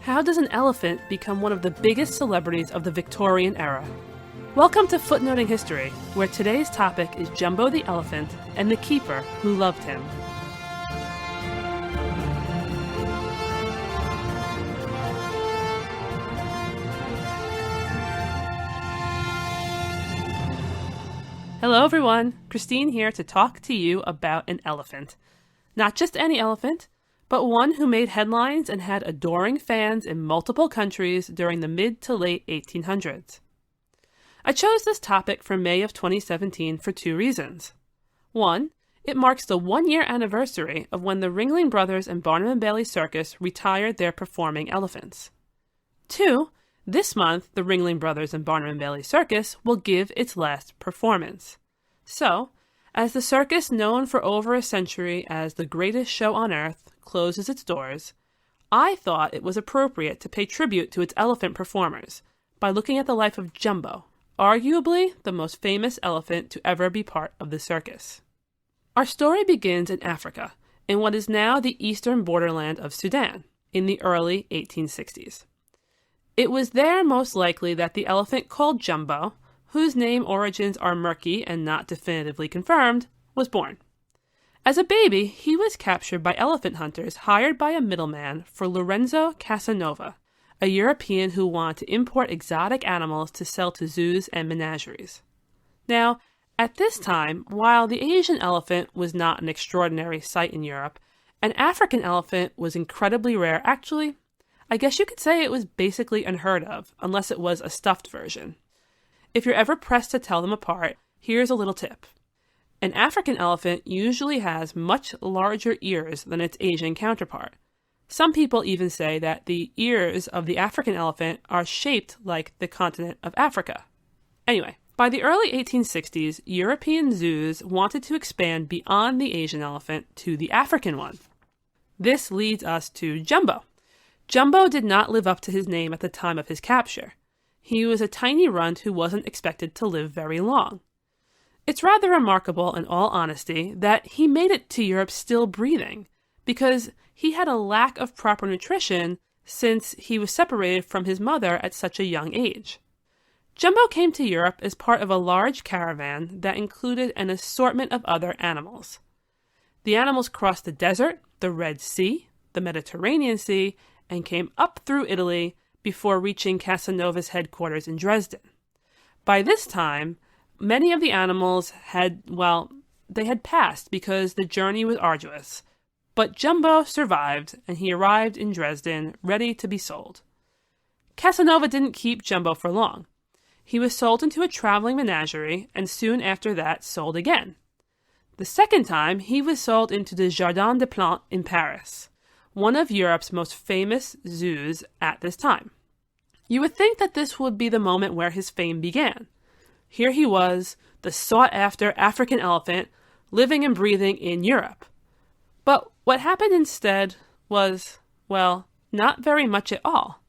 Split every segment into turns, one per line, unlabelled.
How does an elephant become one of the biggest celebrities of the Victorian era? Welcome to Footnoting History, where today's topic is Jumbo the elephant and the keeper who loved him. Hello everyone, Christine here to talk to you about an elephant. Not just any elephant, but one who made headlines and had adoring fans in multiple countries during the mid to late 1800s. I chose this topic for May of 2017 for two reasons. One, it marks the one-year anniversary of when the Ringling Brothers and Barnum Bailey Circus retired their performing elephants. Two, this month the Ringling Brothers and Barnum Bailey Circus will give its last performance. So, as the circus, known for over a century as the greatest show on earth, closes its doors, I thought it was appropriate to pay tribute to its elephant performers by looking at the life of Jumbo, arguably the most famous elephant to ever be part of the circus. Our story begins in Africa, in what is now the eastern borderland of Sudan, in the early 1860s. It was there most likely that the elephant called Jumbo, whose name origins are murky and not definitively confirmed, was born. As a baby, he was captured by elephant hunters hired by a middleman for Lorenzo Casanova, a European who wanted to import exotic animals to sell to zoos and menageries. Now, at this time, while the Asian elephant was not an extraordinary sight in Europe, an African elephant was incredibly rare. Actually, I guess you could say it was basically unheard of, unless it was a stuffed version. If you're ever pressed to tell them apart, here's a little tip. An African elephant usually has much larger ears than its Asian counterpart. Some people even say that the ears of the African elephant are shaped like the continent of Africa. Anyway, by the early 1860s, European zoos wanted to expand beyond the Asian elephant to the African one. This leads us to Jumbo. Jumbo did not live up to his name at the time of his capture. He was a tiny runt who wasn't expected to live very long. It's rather remarkable, in all honesty, that he made it to Europe still breathing, because he had a lack of proper nutrition since he was separated from his mother at such a young age. Jumbo came to Europe as part of a large caravan that included an assortment of other animals. The animals crossed the desert, the Red Sea, the Mediterranean Sea, and came up through Italy before reaching Casanova's headquarters in Dresden. By this time, many of the animals had passed because the journey was arduous. But Jumbo survived, and he arrived in Dresden, ready to be sold. Casanova didn't keep Jumbo for long. He was sold into a traveling menagerie, and soon after that sold again. The second time, he was sold into the Jardin des Plantes in Paris, one of Europe's most famous zoos at this time. You would think that this would be the moment where his fame began. Here he was, the sought-after African elephant, living and breathing in Europe. But what happened instead was, not very much at all.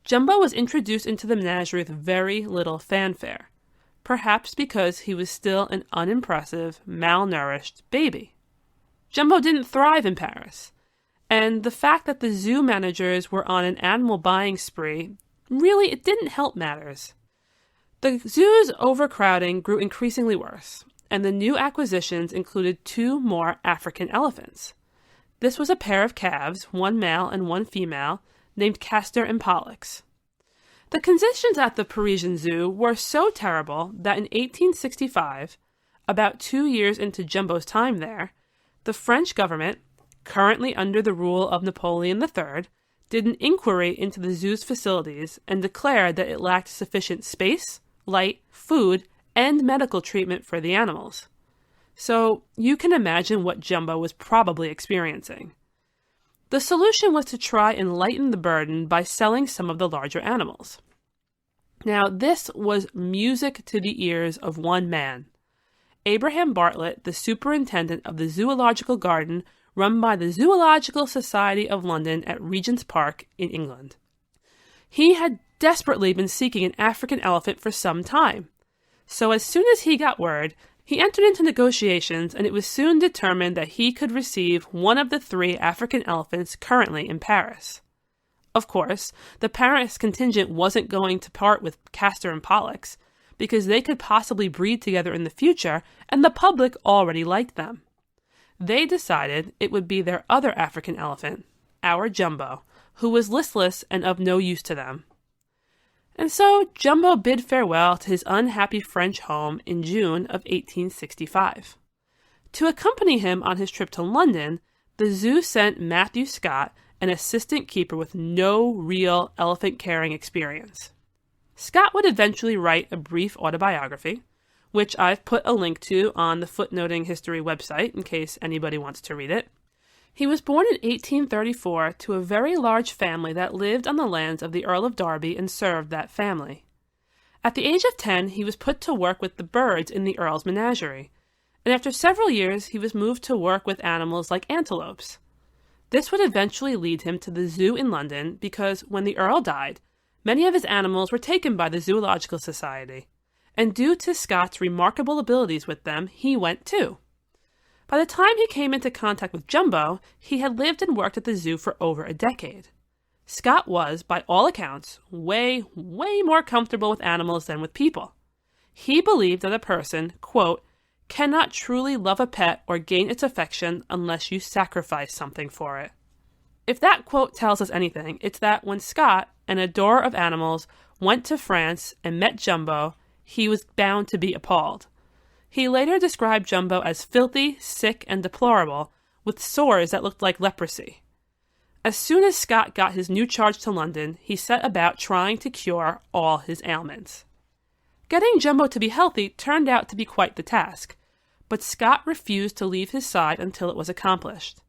Jumbo was introduced into the menagerie with very little fanfare, perhaps because he was still an unimpressive, malnourished baby. Jumbo didn't thrive in Paris. And the fact that the zoo managers were on an animal buying spree, really, it didn't help matters. The zoo's overcrowding grew increasingly worse, and the new acquisitions included two more African elephants. This was a pair of calves, one male and one female, named Castor and Pollux. The conditions at the Parisian Zoo were so terrible that in 1865, about 2 years into Jumbo's time there, the French government, currently under the rule of Napoleon III, did an inquiry into the zoo's facilities and declared that it lacked sufficient space, light, food, and medical treatment for the animals. So you can imagine what Jumbo was probably experiencing. The solution was to try and lighten the burden by selling some of the larger animals. Now, this was music to the ears of one man. Abraham Bartlett, the superintendent of the zoological garden run by the Zoological Society of London at Regent's Park in England. He had desperately been seeking an African elephant for some time. So as soon as he got word, He entered into negotiations, and it was soon determined that he could receive one of the 3 African elephants currently in Paris. Of course, the Paris contingent wasn't going to part with Castor and Pollux, because they could possibly breed together in the future, and the public already liked them. They decided it would be their other African elephant, our Jumbo, who was listless and of no use to them. And so Jumbo bid farewell to his unhappy French home in June of 1865. To accompany him on his trip to London, the zoo sent Matthew Scott, an assistant keeper with no real elephant-carrying experience. Scott would eventually write a brief autobiography, which I've put a link to on the Footnoting History website in case anybody wants to read it. He was born in 1834 to a very large family that lived on the lands of the Earl of Derby and served that family. At the age of 10, he was put to work with the birds in the Earl's menagerie, and after several years, he was moved to work with animals like antelopes. This would eventually lead him to the zoo in London because when the Earl died, many of his animals were taken by the Zoological Society, and due to Scott's remarkable abilities with them, he went too. By the time he came into contact with Jumbo, he had lived and worked at the zoo for over a decade. Scott was, by all accounts, way more comfortable with animals than with people. He believed that a person, quote, cannot truly love a pet or gain its affection unless you sacrifice something for it. If that quote tells us anything, it's that when Scott, an adorer of animals, went to France and met Jumbo, he was bound to be appalled. He later described Jumbo as filthy, sick, and deplorable, with sores that looked like leprosy. As soon as Scott got his new charge to London, he set about trying to cure all his ailments. Getting Jumbo to be healthy turned out to be quite the task, but Scott refused to leave his side until it was accomplished.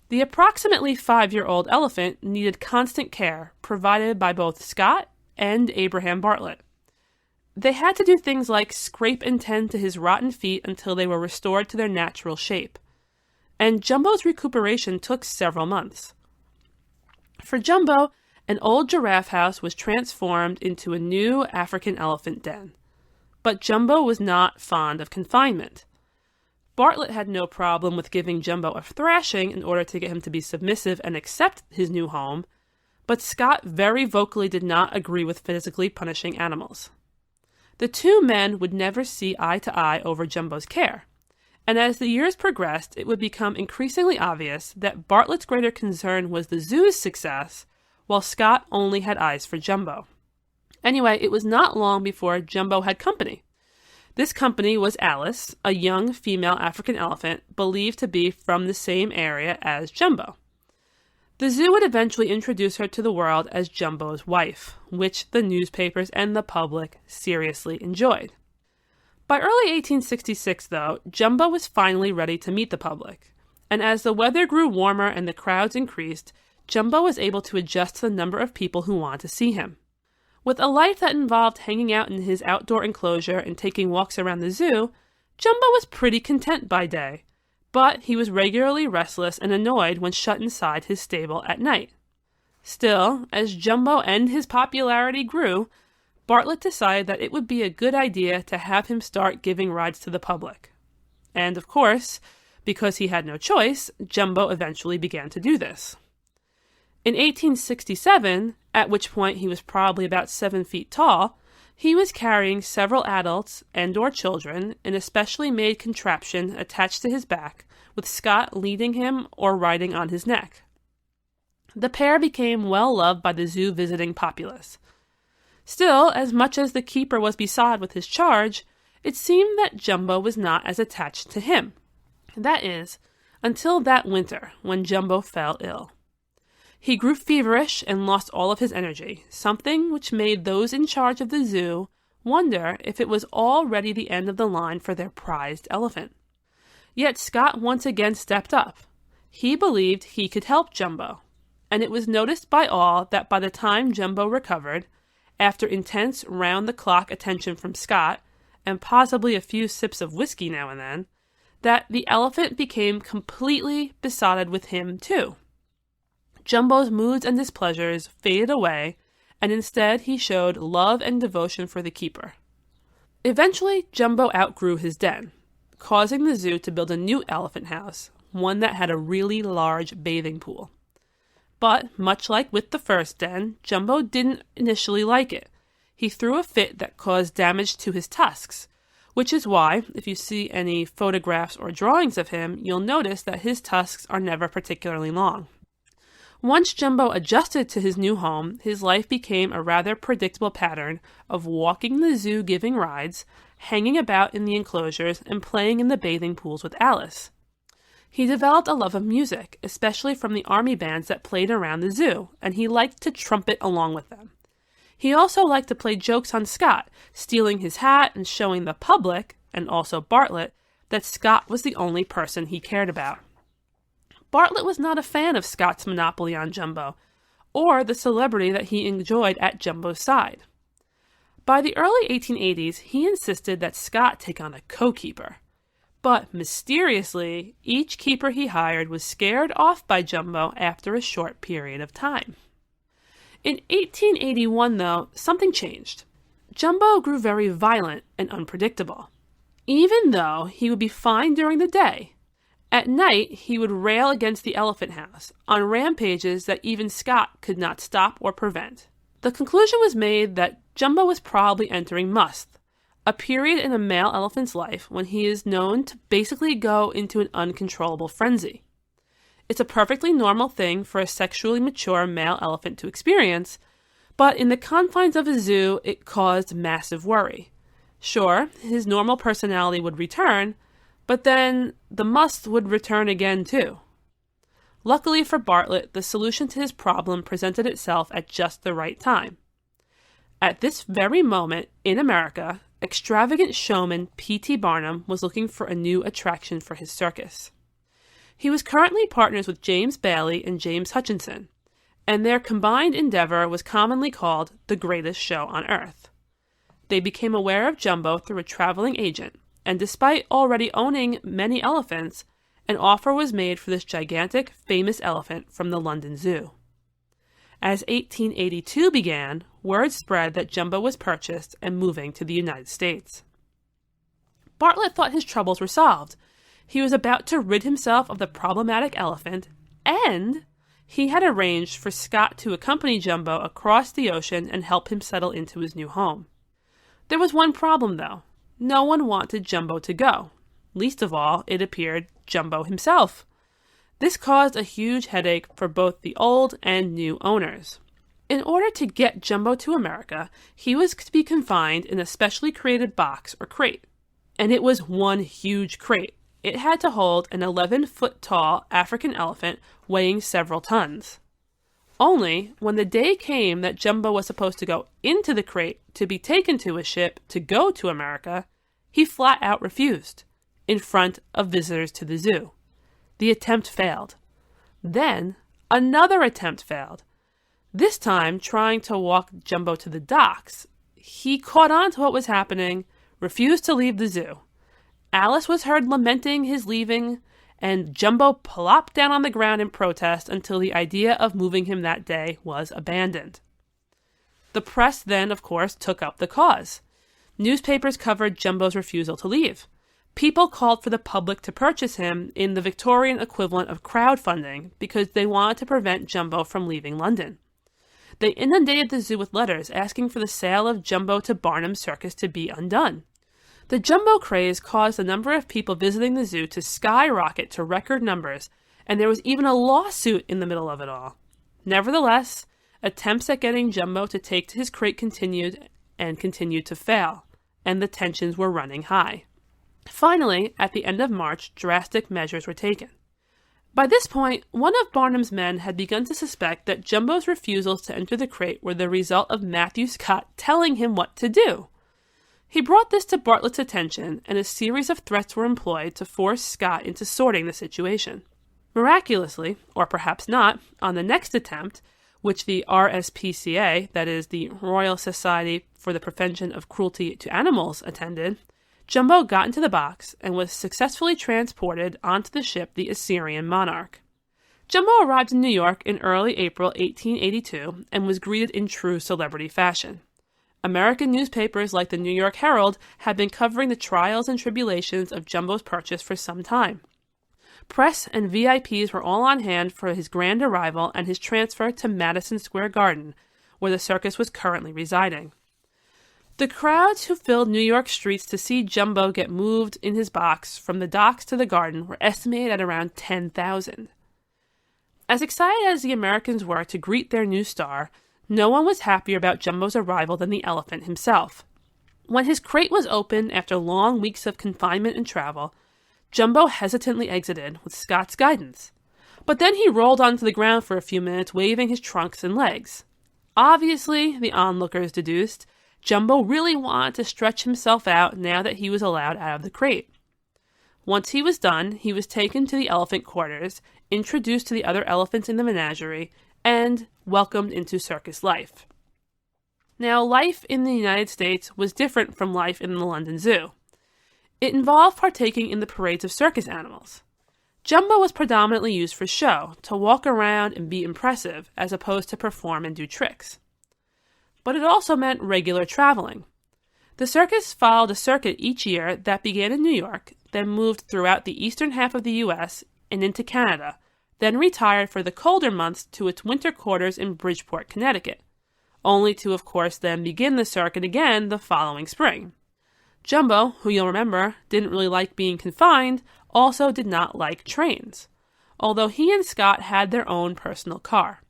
The approximately 5-year-old elephant needed constant care provided by both Scott and Abraham Bartlett. They had to do things like scrape and tend to his rotten feet until they were restored to their natural shape. And Jumbo's recuperation took several months. For Jumbo, an old giraffe house was transformed into a new African elephant den. But Jumbo was not fond of confinement. Bartlett had no problem with giving Jumbo a thrashing in order to get him to be submissive and accept his new home, but Scott very vocally did not agree with physically punishing animals. The 2 men would never see eye to eye over Jumbo's care, and as the years progressed, it would become increasingly obvious that Bartlett's greater concern was the zoo's success, while Scott only had eyes for Jumbo. Anyway, it was not long before Jumbo had company. This company was Alice, a young female African elephant believed to be from the same area as Jumbo. The zoo would eventually introduce her to the world as Jumbo's wife, which the newspapers and the public seriously enjoyed. By early 1866, though, Jumbo was finally ready to meet the public, and as the weather grew warmer and the crowds increased, Jumbo was able to adjust to the number of people who wanted to see him. With a life that involved hanging out in his outdoor enclosure and taking walks around the zoo, Jumbo was pretty content by day, but he was regularly restless and annoyed when shut inside his stable at night. Still, as Jumbo and his popularity grew, Bartlett decided that it would be a good idea to have him start giving rides to the public. And of course, because he had no choice, Jumbo eventually began to do this. In 1867, at which point he was probably about 7 feet tall, he was carrying several adults and/or children in a specially made contraption attached to his back, with Scott leading him or riding on his neck. The pair became well loved by the zoo visiting populace. Still, as much as the keeper was beside with his charge, it seemed that Jumbo was not as attached to him. That is, until that winter, when Jumbo fell ill. He grew feverish and lost all of his energy, something which made those in charge of the zoo wonder if it was already the end of the line for their prized elephant. Yet Scott once again stepped up. He believed he could help Jumbo, and it was noticed by all that by the time Jumbo recovered, after intense round-the-clock attention from Scott, and possibly a few sips of whiskey now and then, that the elephant became completely besotted with him too. Jumbo's moods and displeasures faded away, and instead he showed love and devotion for the keeper. Eventually, Jumbo outgrew his den, causing the zoo to build a new elephant house, one that had a really large bathing pool. But, much like with the first den, Jumbo didn't initially like it. He threw a fit that caused damage to his tusks, which is why, if you see any photographs or drawings of him, you'll notice that his tusks are never particularly long. Once Jumbo adjusted to his new home, his life became a rather predictable pattern of walking the zoo giving rides, hanging about in the enclosures, and playing in the bathing pools with Alice. He developed a love of music, especially from the army bands that played around the zoo, and he liked to trumpet along with them. He also liked to play jokes on Scott, stealing his hat and showing the public, and also Bartlett, that Scott was the only person he cared about. Bartlett was not a fan of Scott's monopoly on Jumbo, or the celebrity that he enjoyed at Jumbo's side. By the early 1880s, he insisted that Scott take on a co-keeper. But mysteriously, each keeper he hired was scared off by Jumbo after a short period of time. In 1881, though, something changed. Jumbo grew very violent and unpredictable. Even though he would be fine during the day, at night he would rail against the elephant house on rampages that even Scott could not stop or prevent. The conclusion was made that Jumbo was probably entering must, a period in a male elephant's life when he is known to basically go into an uncontrollable frenzy. It's a perfectly normal thing for a sexually mature male elephant to experience, but in the confines of a zoo, it caused massive worry. Sure, his normal personality would return, but then the must would return again too. Luckily for Bartlett, the solution to his problem presented itself at just the right time. At this very moment, in America, extravagant showman P.T. Barnum was looking for a new attraction for his circus. He was currently partners with James Bailey and James Hutchinson, and their combined endeavor was commonly called the greatest show on earth. They became aware of Jumbo through a traveling agent, and despite already owning many elephants, an offer was made for this gigantic, famous elephant from the London Zoo. As 1882 began, word spread that Jumbo was purchased and moving to the United States. Bartlett thought his troubles were solved. He was about to rid himself of the problematic elephant, and he had arranged for Scott to accompany Jumbo across the ocean and help him settle into his new home. There was one problem, though. No one wanted Jumbo to go. Least of all, it appeared, Jumbo himself. This caused a huge headache for both the old and new owners. In order to get Jumbo to America, he was to be confined in a specially created box or crate. And it was one huge crate. It had to hold an 11-foot-tall African elephant weighing several tons. Only, when the day came that Jumbo was supposed to go into the crate to be taken to a ship to go to America, he flat out refused, in front of visitors to the zoo. The attempt failed. Then, another attempt failed. This time, trying to walk Jumbo to the docks, he caught on to what was happening, refused to leave the zoo. Alice was heard lamenting his leaving, and Jumbo plopped down on the ground in protest until the idea of moving him that day was abandoned. The press then, of course, took up the cause. Newspapers covered Jumbo's refusal to leave. People called for the public to purchase him in the Victorian equivalent of crowdfunding because they wanted to prevent Jumbo from leaving London. They inundated the zoo with letters asking for the sale of Jumbo to Barnum Circus to be undone. The Jumbo craze caused the number of people visiting the zoo to skyrocket to record numbers, and there was even a lawsuit in the middle of it all. Nevertheless, attempts at getting Jumbo to take to his crate continued to fail, and the tensions were running high. Finally, at the end of March, drastic measures were taken. By this point, one of Barnum's men had begun to suspect that Jumbo's refusals to enter the crate were the result of Matthew Scott telling him what to do. He brought this to Bartlett's attention, and a series of threats were employed to force Scott into sorting the situation. Miraculously, or perhaps not, on the next attempt, which the RSPCA, that is, the Royal Society for the Prevention of Cruelty to Animals, attended, Jumbo got into the box and was successfully transported onto the ship the Assyrian Monarch. Jumbo arrived in New York in early April 1882 and was greeted in true celebrity fashion. American newspapers like the New York Herald had been covering the trials and tribulations of Jumbo's purchase for some time. Press and VIPs were all on hand for his grand arrival and his transfer to Madison Square Garden, where the circus was currently residing. The crowds who filled New York streets to see Jumbo get moved in his box from the docks to the garden were estimated at around 10,000. As excited as the Americans were to greet their new star, no one was happier about Jumbo's arrival than the elephant himself. When his crate was opened after long weeks of confinement and travel, Jumbo hesitantly exited with Scott's guidance. But then he rolled onto the ground for a few minutes, waving his trunks and legs. Obviously, the onlookers deduced, Jumbo really wanted to stretch himself out now that he was allowed out of the crate. Once he was done, he was taken to the elephant quarters, introduced to the other elephants in the menagerie, and welcomed into circus life. Now, life in the United States was different from life in the London Zoo. It involved partaking in the parades of circus animals. Jumbo was predominantly used for show, to walk around and be impressive, as opposed to perform and do tricks. But it also meant regular traveling. The circus followed a circuit each year that began in New York, then moved throughout the eastern half of the U.S. and into Canada, then retired for the colder months to its winter quarters in Bridgeport, Connecticut, only to, of course, then begin the circuit again the following spring. Jumbo, who you'll remember didn't really like being confined, also did not like trains, although he and Scott had their own personal car.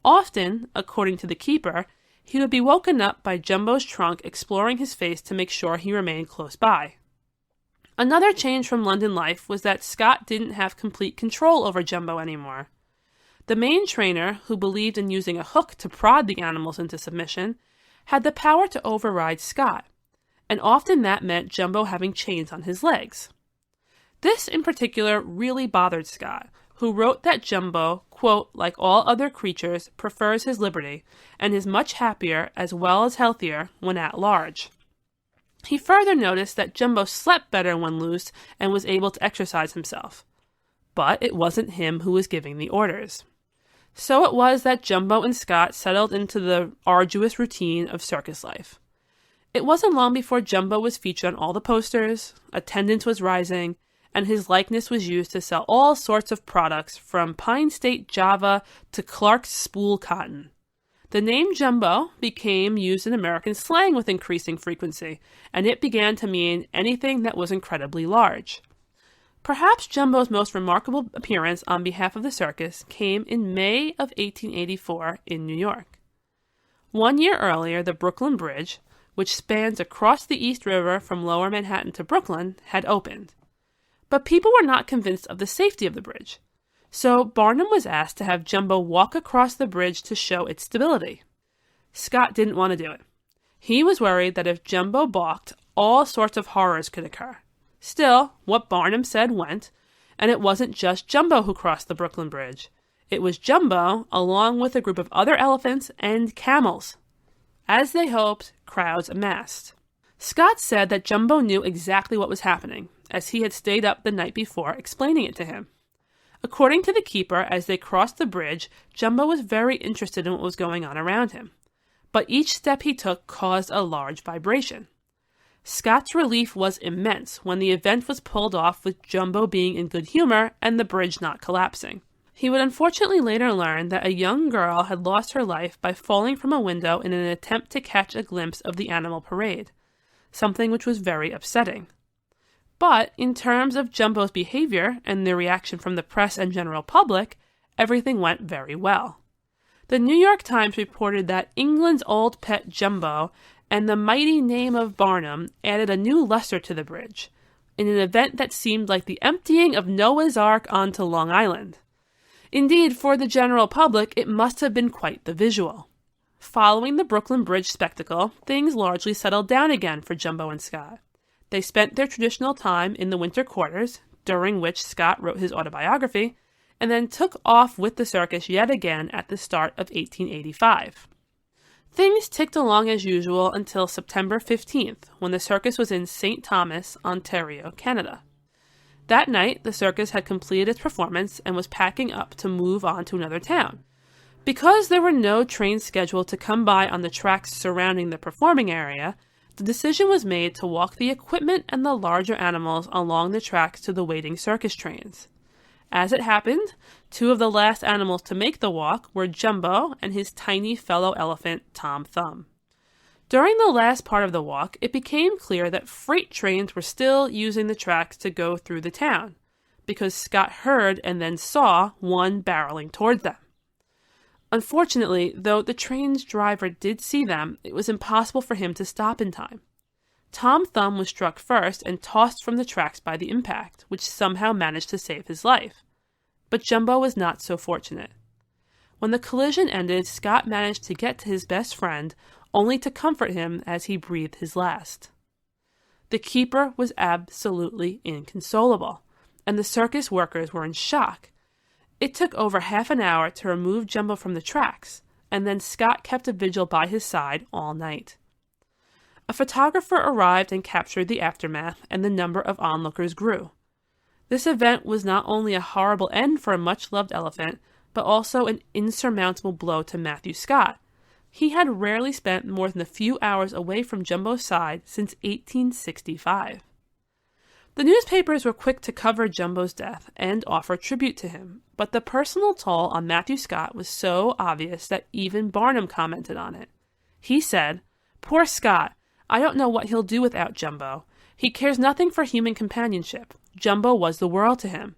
Often, according to the keeper, he would be woken up by Jumbo's trunk exploring his face to make sure he remained close by. Another change from London life was that Scott didn't have complete control over Jumbo anymore. The main trainer, who believed in using a hook to prod the animals into submission, had the power to override Scott, and often that meant Jumbo having chains on his legs. This in particular really bothered Scott, who wrote that Jumbo, quote, like all other creatures, prefers his liberty, and is much happier as well as healthier when at large. He further noticed that Jumbo slept better when loose and was able to exercise himself. But it wasn't him who was giving the orders. So it was that Jumbo and Scott settled into the arduous routine of circus life. It wasn't long before Jumbo was featured on all the posters, attendance was rising, and his likeness was used to sell all sorts of products from Pine State Java to Clark's spool cotton. The name Jumbo became used in American slang with increasing frequency, and it began to mean anything that was incredibly large. Perhaps Jumbo's most remarkable appearance on behalf of the circus came in May of 1884 in New York. 1 year earlier, the Brooklyn Bridge, which spans across the East River from Lower Manhattan to Brooklyn, had opened. But people were not convinced of the safety of the bridge, so Barnum was asked to have Jumbo walk across the bridge to show its stability. Scott didn't want to do it. He was worried that if Jumbo balked, all sorts of horrors could occur. Still, what Barnum said went, and it wasn't just Jumbo who crossed the Brooklyn Bridge. It was Jumbo, along with a group of other elephants and camels. As they hoped, crowds amassed. Scott said that Jumbo knew exactly what was happening, as he had stayed up the night before explaining it to him. According to the keeper, as they crossed the bridge, Jumbo was very interested in what was going on around him. But each step he took caused a large vibration. Scott's relief was immense when the event was pulled off with Jumbo being in good humor and the bridge not collapsing. He would unfortunately later learn that a young girl had lost her life by falling from a window in an attempt to catch a glimpse of the animal parade, something which was very upsetting. But in terms of Jumbo's behavior and the reaction from the press and general public, everything went very well. The New York Times reported that England's old pet Jumbo and the mighty name of Barnum added a new luster to the bridge, in an event that seemed like the emptying of Noah's Ark onto Long Island. Indeed, for the general public, it must have been quite the visual. Following the Brooklyn Bridge spectacle, things largely settled down again for Jumbo and Scott. They spent their traditional time in the winter quarters, during which Scott wrote his autobiography, and then took off with the circus yet again at the start of 1885. Things ticked along as usual until September 15th, when the circus was in St. Thomas, Ontario, Canada. That night, the circus had completed its performance and was packing up to move on to another town. Because there were no trains scheduled to come by on the tracks surrounding the performing area, the decision was made to walk the equipment and the larger animals along the tracks to the waiting circus trains. As it happened, two of the last animals to make the walk were Jumbo and his tiny fellow elephant, Tom Thumb. During the last part of the walk, it became clear that freight trains were still using the tracks to go through the town, because Scott heard and then saw one barreling towards them. Unfortunately, though the train's driver did see them, it was impossible for him to stop in time. Tom Thumb was struck first and tossed from the tracks by the impact, which somehow managed to save his life. But Jumbo was not so fortunate. When the collision ended, Scott managed to get to his best friend, only to comfort him as he breathed his last. The keeper was absolutely inconsolable, and the circus workers were in shock. It took over half an hour to remove Jumbo from the tracks, and then Scott kept a vigil by his side all night. A photographer arrived and captured the aftermath, and the number of onlookers grew. This event was not only a horrible end for a much-loved elephant, but also an insurmountable blow to Matthew Scott. He had rarely spent more than a few hours away from Jumbo's side since 1865. The newspapers were quick to cover Jumbo's death and offer tribute to him, but the personal toll on Matthew Scott was so obvious that even Barnum commented on it. He said, "Poor Scott, I don't know what he'll do without Jumbo. He cares nothing for human companionship. Jumbo was the world to him."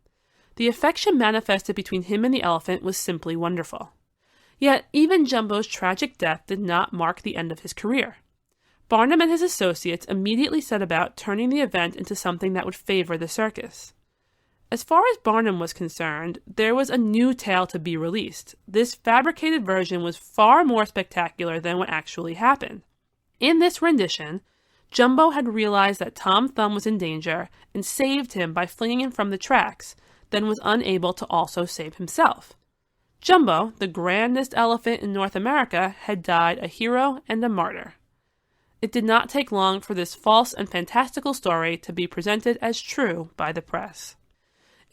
The affection manifested between him and the elephant was simply wonderful. Yet even Jumbo's tragic death did not mark the end of his career. Barnum and his associates immediately set about turning the event into something that would favor the circus. As far as Barnum was concerned, there was a new tale to be released. This fabricated version was far more spectacular than what actually happened. In this rendition, Jumbo had realized that Tom Thumb was in danger and saved him by flinging him from the tracks, then was unable to also save himself. Jumbo, the grandest elephant in North America, had died a hero and a martyr. It did not take long for this false and fantastical story to be presented as true by the press.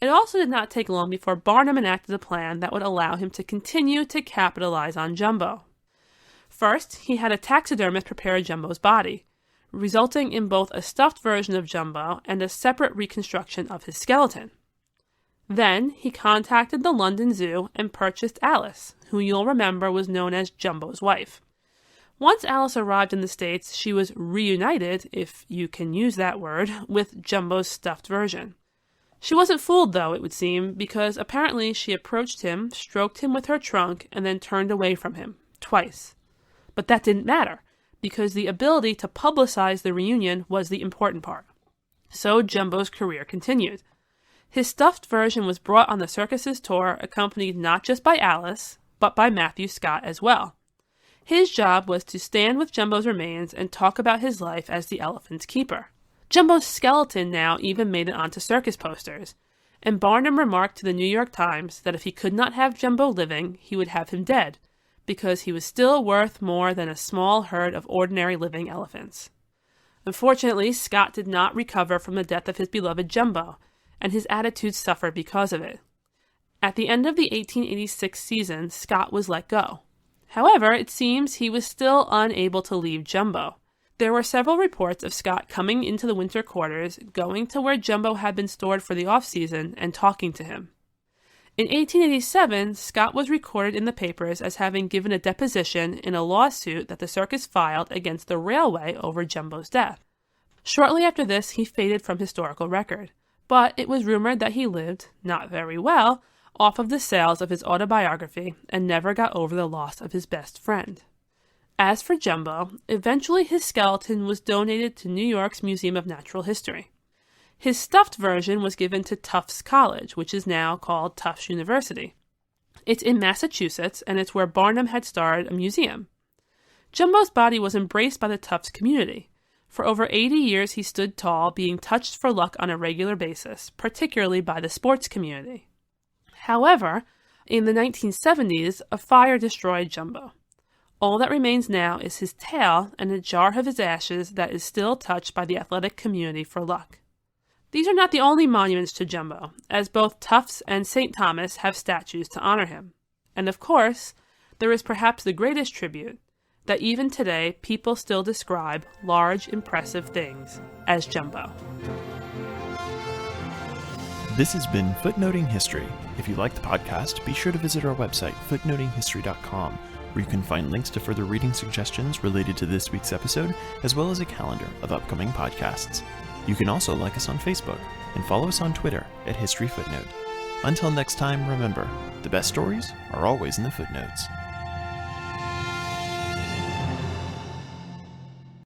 It also did not take long before Barnum enacted a plan that would allow him to continue to capitalize on Jumbo. First, he had a taxidermist prepare Jumbo's body, resulting in both a stuffed version of Jumbo and a separate reconstruction of his skeleton. Then, he contacted the London Zoo and purchased Alice, who you'll remember was known as Jumbo's wife. Once Alice arrived in the States, she was reunited, if you can use that word, with Jumbo's stuffed version. She wasn't fooled, though, it would seem, because apparently she approached him, stroked him with her trunk, and then turned away from him, twice. But that didn't matter, because the ability to publicize the reunion was the important part. So Jumbo's career continued. His stuffed version was brought on the circus's tour, accompanied not just by Alice, but by Matthew Scott as well. His job was to stand with Jumbo's remains and talk about his life as the elephant's keeper. Jumbo's skeleton now even made it onto circus posters, and Barnum remarked to the New York Times that if he could not have Jumbo living, he would have him dead, because he was still worth more than a small herd of ordinary living elephants. Unfortunately, Scott did not recover from the death of his beloved Jumbo, and his attitude suffered because of it. At the end of the 1886 season, Scott was let go. However, it seems he was still unable to leave Jumbo. There were several reports of Scott coming into the winter quarters, going to where Jumbo had been stored for the off-season, and talking to him. In 1887, Scott was recorded in the papers as having given a deposition in a lawsuit that the circus filed against the railway over Jumbo's death. Shortly after this, he faded from historical record, but it was rumored that he lived, not very well, off of the sales of his autobiography and never got over the loss of his best friend. As for Jumbo, eventually his skeleton was donated to New York's Museum of Natural History. His stuffed version was given to Tufts College, which is now called Tufts University. It's in Massachusetts, and it's where Barnum had started a museum. Jumbo's body was embraced by the Tufts community. For over 80 years he stood tall, being touched for luck on a regular basis, particularly by the sports community. However, in the 1970s, a fire destroyed Jumbo. All that remains now is his tail and a jar of his ashes that is still touched by the athletic community for luck. These are not the only monuments to Jumbo, as both Tufts and St. Thomas have statues to honor him. And of course, there is perhaps the greatest tribute, that even today people still describe large, impressive things as jumbo.
This has been Footnoting History. If you like the podcast, be sure to visit our website, footnotinghistory.com, where you can find links to further reading suggestions related to this week's episode, as well as a calendar of upcoming podcasts. You can also like us on Facebook and follow us on Twitter at History Footnote. Until next time, remember, the best stories are always in the footnotes.